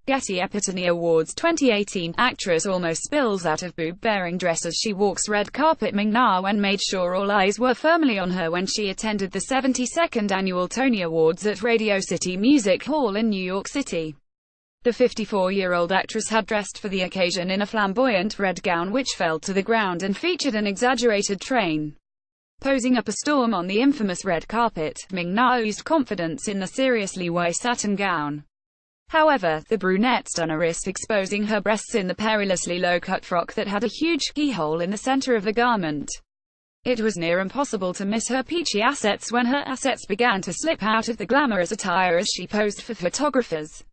Getty Epitome Awards 2018. Actress almost spills out of boob-baring dress as she walks red carpet. Ming-Na Wen made sure all eyes were firmly on her when she attended the 72nd Annual Tony Awards at Radio City Music Hall in New York City. The 54-year-old actress had dressed for the occasion in a flamboyant red gown which fell to the ground and featured an exaggerated train. Posing up a storm on the infamous red carpet, Ming-Na oozed confidence in the seriously white satin gown. However, the brunette stunner risked exposing her breasts in the perilously low-cut frock that had a huge keyhole in the center of the garment. It was near impossible to miss her peachy assets when her assets began to slip out of the glamorous attire as she posed for photographers.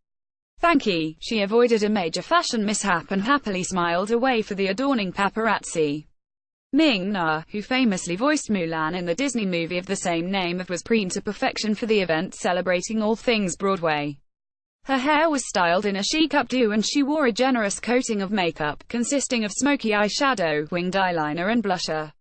Thankfully, she avoided a major fashion mishap and happily smiled away for the adorning paparazzi. Ming-Na, who famously voiced Mulan in the Disney movie of the same name, was preened to perfection for the event celebrating all things Broadway. Her hair was styled in a chic updo and she wore a generous coating of makeup, consisting of smoky eyeshadow, winged eyeliner and blusher.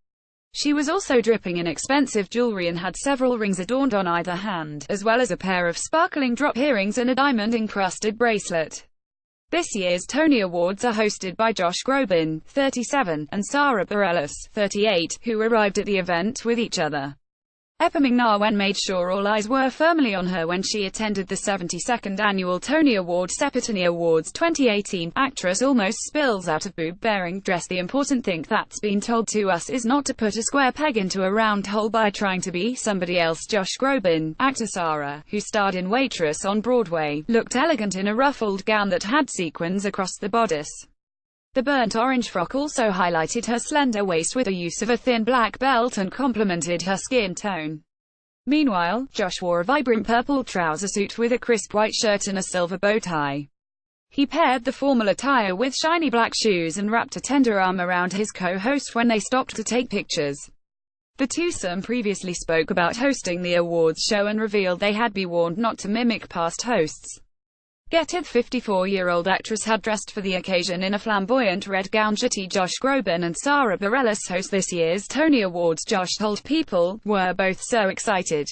She was also dripping in expensive jewelry and had several rings adorned on either hand, as well as a pair of sparkling drop earrings and a diamond-encrusted bracelet. This year's Tony Awards are hosted by Josh Groban, 37, and Sara Bareilles, 38, who arrived at the event with each other. Ming-Na Wen made sure all eyes were firmly on her when she attended the 72nd Annual Tony Awards. Epitome Awards 2018. Actress almost spills out of boob-baring dress. The important thing that's been told to us is not to put a square peg into a round hole by trying to be somebody else. Josh Groban, actor Sara, who starred in Waitress on Broadway, looked elegant in a ruffled gown that had sequins across the bodice. The burnt orange frock also highlighted her slender waist with the use of a thin black belt and complemented her skin tone. Meanwhile, Josh wore a vibrant purple trouser suit with a crisp white shirt and a silver bow tie. He paired the formal attire with shiny black shoes and wrapped a tender arm around his co-host when they stopped to take pictures. The twosome previously spoke about hosting the awards show and revealed they had been warned not to mimic past hosts. Getty, the 54-year-old actress, had dressed for the occasion in a flamboyant red gown. Josh Groban and Sara Bareilles host this year's Tony Awards. Josh told People, "We're both so excited.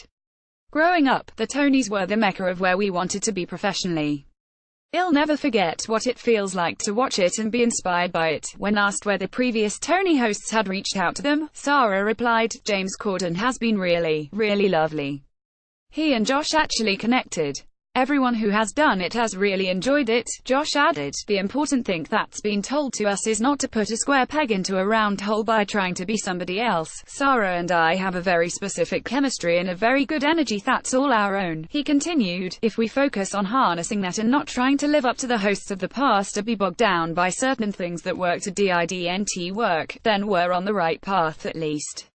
Growing up, the Tonys were the mecca of where we wanted to be professionally. I'll never forget what it feels like to watch it and be inspired by it." When asked whether previous Tony hosts had reached out to them, Sara replied, "James Corden has been really lovely. He and Josh actually connected. Everyone who has done it has really enjoyed it." Josh added, "The important thing that's been told to us is not to put a square peg into a round hole by trying to be somebody else. Sara and I have a very specific chemistry and a very good energy that's all our own." He continued, "If we focus on harnessing that and not trying to live up to the hosts of the past or be bogged down by certain things that work to didn't work, then we're on the right path at least."